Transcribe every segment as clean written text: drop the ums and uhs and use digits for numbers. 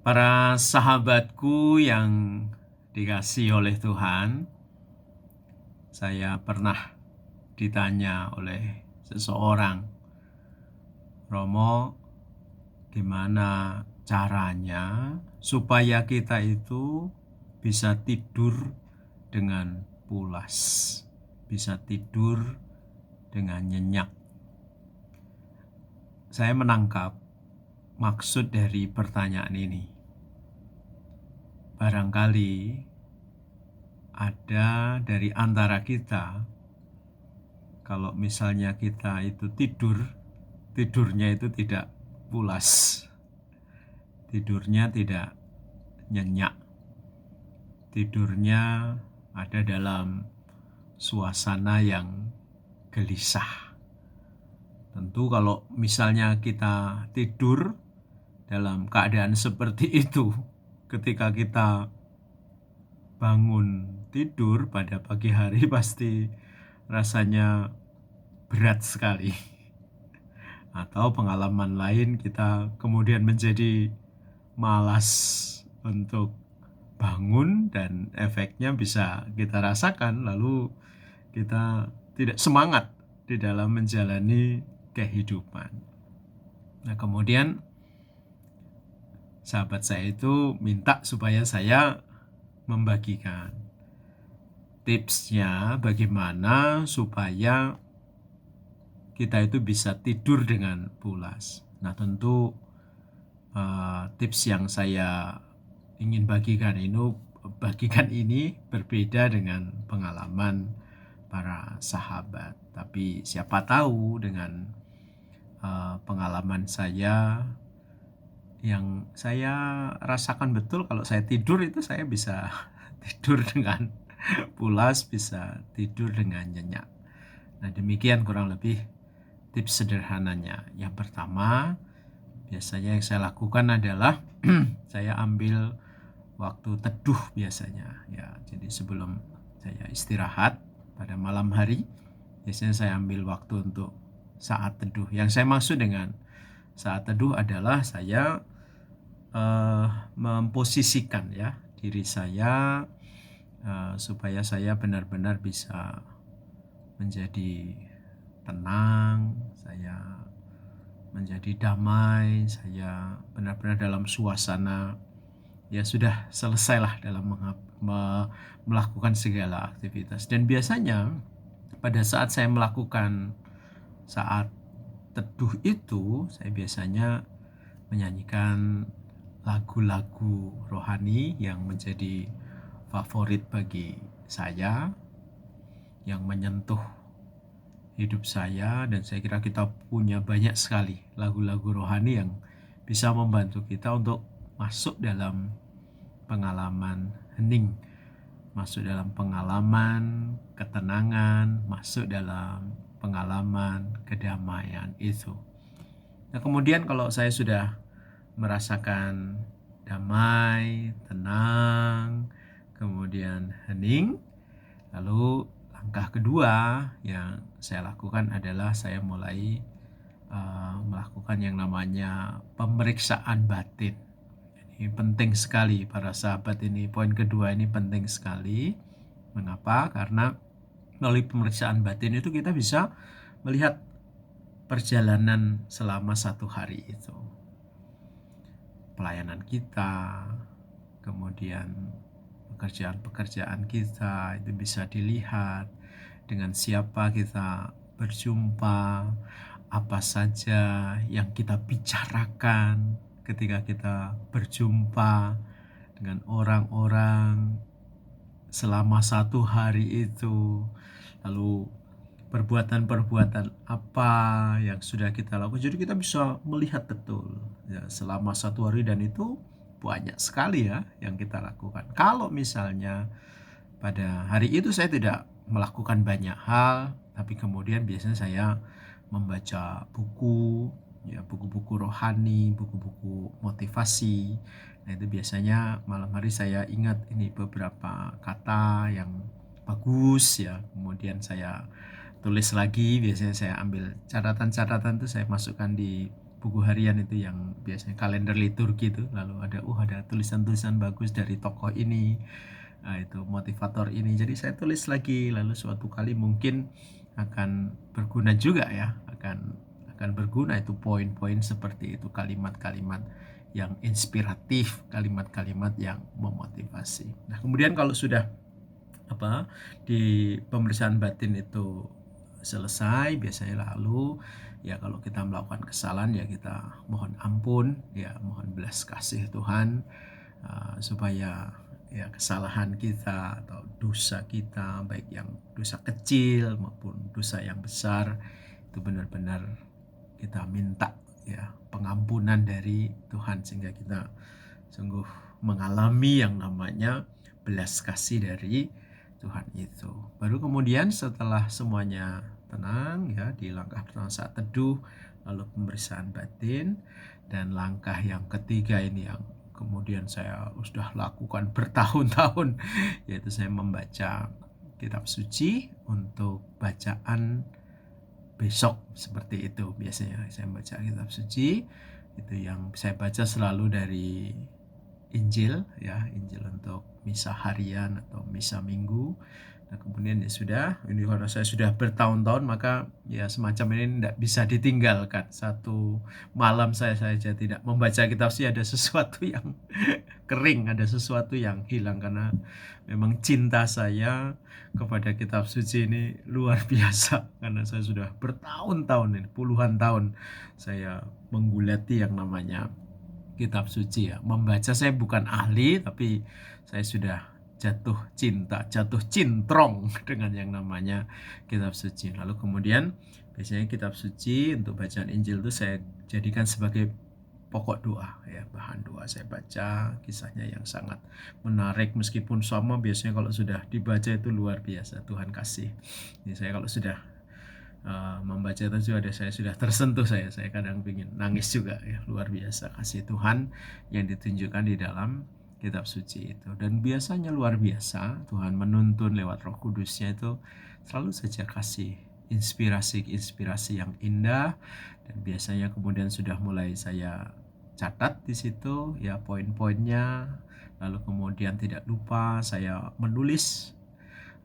Para sahabatku yang dikasihi oleh Tuhan, saya pernah ditanya oleh seseorang, Romo, gimana caranya supaya kita itu bisa tidur dengan pulas, bisa tidur dengan nyenyak. Saya menangkap maksud dari pertanyaan ini. Barangkali ada dari antara kita, kalau misalnya kita itu tidurnya itu tidak pulas, tidurnya tidak nyenyak, tidurnya ada dalam suasana yang gelisah. Tentu kalau misalnya kita tidur dalam keadaan seperti itu, ketika kita bangun tidur pada pagi hari pasti rasanya berat sekali. Atau pengalaman lain, kita kemudian menjadi malas untuk bangun dan efeknya bisa kita rasakan, lalu kita tidak semangat di dalam menjalani kehidupan. Nah, kemudian sahabat saya itu minta supaya saya membagikan tipsnya bagaimana supaya kita itu bisa tidur dengan pulas. Nah, tentu tips yang saya ingin bagikan ini berbeda dengan pengalaman para sahabat. Tapi siapa tahu dengan pengalaman saya yang saya rasakan betul, kalau saya tidur itu saya bisa tidur dengan pulas, bisa tidur dengan nyenyak. Nah, demikian kurang lebih tips sederhananya. Yang pertama, biasanya yang saya lakukan adalah saya ambil waktu teduh biasanya. Ya, jadi sebelum saya istirahat pada malam hari, biasanya saya ambil waktu untuk saat teduh. Yang saya maksud dengan saat teduh adalah saya memposisikan ya diri saya supaya saya benar-benar bisa menjadi tenang, saya menjadi damai, saya benar-benar dalam suasana ya sudah selesailah dalam melakukan segala aktivitas. Dan biasanya pada saat saya melakukan saat teduh itu, saya biasanya menyanyikan lagu-lagu rohani yang menjadi favorit bagi saya, yang menyentuh hidup saya, dan saya kira kita punya banyak sekali lagu-lagu rohani yang bisa membantu kita untuk masuk dalam pengalaman hening, masuk dalam pengalaman ketenangan, masuk dalam pengalaman kedamaian itu. Nah, kemudian kalau saya sudah merasakan damai, tenang, kemudian hening, lalu langkah kedua yang saya lakukan adalah saya mulai melakukan yang namanya pemeriksaan batin. Ini penting sekali para sahabat, ini poin kedua ini penting sekali. Mengapa? Karena melalui pemeriksaan batin itu kita bisa melihat perjalanan selama satu hari itu, pelayanan kita, kemudian pekerjaan-pekerjaan kita itu bisa dilihat, dengan siapa kita berjumpa, apa saja yang kita bicarakan ketika kita berjumpa dengan orang-orang selama satu hari itu, lalu perbuatan-perbuatan apa yang sudah kita lakukan. Jadi kita bisa melihat betul ya selama satu hari, dan itu banyak sekali ya yang kita lakukan. Kalau misalnya pada hari itu saya tidak melakukan banyak hal, tapi kemudian biasanya saya membaca buku, ya buku-buku rohani, buku-buku motivasi. Nah, itu biasanya malam hari saya ingat ini beberapa kata yang bagus ya, kemudian saya tulis lagi. Biasanya saya ambil catatan-catatan itu saya masukkan di buku harian itu yang biasanya kalender liturgi itu, lalu ada tulisan-tulisan bagus dari tokoh ini, itu motivator ini, jadi saya tulis lagi, lalu suatu kali mungkin akan berguna juga ya, akan berguna itu poin-poin seperti itu, kalimat-kalimat yang inspiratif, kalimat-kalimat yang memotivasi. Nah, kemudian kalau sudah di pemeriksaan batin itu selesai, biasanya lalu ya kalau kita melakukan kesalahan ya kita mohon ampun, ya mohon belas kasih Tuhan, supaya ya kesalahan kita atau dosa kita, baik yang dosa kecil maupun dosa yang besar, itu benar-benar kita minta ya pengampunan dari Tuhan, sehingga kita sungguh mengalami yang namanya belas kasih dari Tuhan itu. Baru kemudian setelah semuanya tenang ya, di langkah pertama saat teduh, lalu pemeriksaan batin, dan langkah yang ketiga ini yang kemudian saya sudah lakukan bertahun-tahun, yaitu saya membaca kitab suci untuk bacaan besok. Seperti itu biasanya saya baca kitab suci, itu yang saya baca selalu dari Injil ya, Injil untuk misa harian atau misa minggu. Nah, kemudian ya sudah, ini karena saya sudah bertahun-tahun, maka ya semacam ini tidak bisa ditinggalkan. Satu malam saya saja tidak membaca kitab suci, ada sesuatu yang kering, ada sesuatu yang hilang, karena memang cinta saya kepada kitab suci ini luar biasa, karena saya sudah bertahun-tahun ini, puluhan tahun saya menggulati yang namanya kitab suci ya. Membaca saya bukan ahli, tapi saya sudah jatuh cinta, jatuh cintrong dengan yang namanya kitab suci. Lalu kemudian biasanya kitab suci untuk bacaan Injil itu saya jadikan sebagai pokok doa ya, bahan doa. Saya baca kisahnya yang sangat menarik, meskipun sama biasanya kalau sudah dibaca itu luar biasa, Tuhan kasih. Ini saya kalau sudah membaca itu saya sudah tersentuh, saya kadang ingin nangis juga ya, luar biasa kasih Tuhan yang ditunjukkan di dalam kitab suci itu. Dan biasanya luar biasa, Tuhan menuntun lewat Roh Kudusnya itu selalu saja kasih inspirasi yang indah, dan biasanya kemudian sudah mulai saya catat di situ ya poin-poinnya, lalu kemudian tidak lupa saya menulis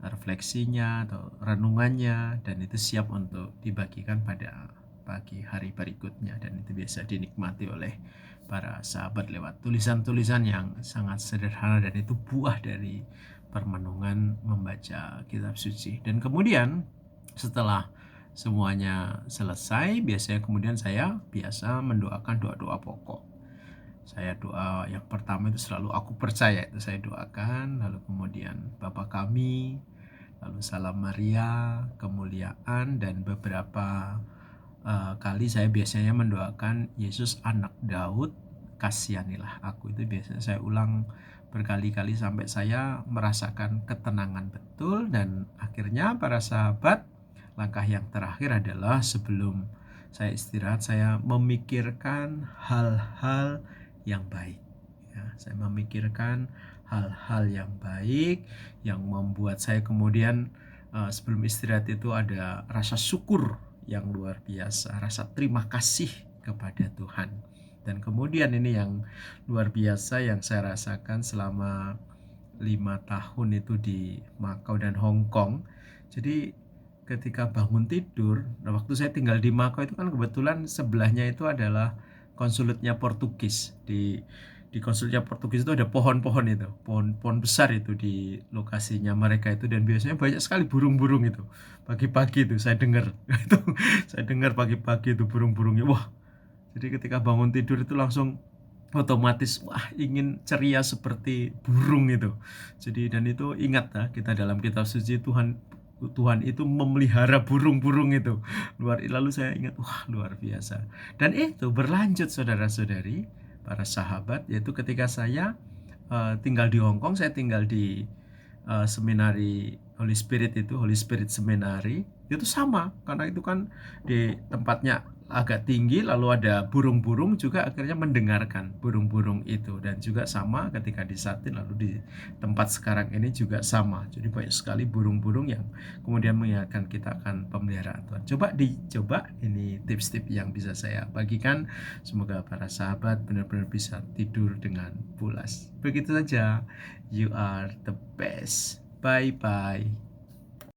refleksinya atau renungannya, dan itu siap untuk dibagikan pada pagi hari berikutnya, dan itu biasa dinikmati oleh para sahabat lewat tulisan-tulisan yang sangat sederhana, dan itu buah dari permenungan membaca kitab suci. Dan kemudian setelah semuanya selesai, biasanya kemudian saya biasa mendoakan doa-doa pokok. Saya doa yang pertama itu selalu aku percaya, itu saya doakan, lalu kemudian Bapa kami, lalu Salam Maria, kemuliaan, dan beberapa kali saya biasanya mendoakan Yesus anak Daud, kasihanilah aku. Itu biasanya saya ulang berkali-kali sampai saya merasakan ketenangan betul. Dan akhirnya para sahabat, langkah yang terakhir adalah sebelum saya istirahat, saya memikirkan hal-hal yang baik ya. Saya memikirkan hal-hal yang baik yang membuat saya kemudian sebelum istirahat itu ada rasa syukur yang luar biasa, rasa terima kasih kepada Tuhan. Dan kemudian ini yang luar biasa yang saya rasakan selama 5 tahun itu di Makau dan Hong Kong. Jadi ketika bangun tidur, nah waktu saya tinggal di Makau itu kan kebetulan sebelahnya itu adalah konsulitnya Portugis. Di konsulitnya Portugis itu ada pohon-pohon itu, pohon besar itu di lokasinya mereka itu, dan biasanya banyak sekali burung-burung itu. Pagi-pagi itu saya dengar itu, saya dengar pagi-pagi itu burung-burungnya. Wah, jadi ketika bangun tidur itu langsung otomatis wah ingin ceria seperti burung itu. Jadi dan itu ingat ya, kita dalam kitab suci Tuhan itu memelihara burung-burung itu. Lalu saya ingat, wah luar biasa. Dan itu berlanjut saudara-saudari, para sahabat, yaitu ketika saya tinggal di Hong Kong, saya tinggal di seminari Holy Spirit Seminari, itu sama, karena itu kan di tempatnya agak tinggi, lalu ada burung-burung juga akhirnya mendengarkan burung-burung itu. Dan juga sama ketika di Satin, lalu di tempat sekarang ini juga sama. Jadi banyak sekali burung-burung yang kemudian mengingatkan kita akan pemeliharaan Tuhan. Coba dicoba, ini tips-tips yang bisa saya bagikan. Semoga para sahabat benar-benar bisa tidur dengan pulas. Begitu saja. You are the best. Bye-bye.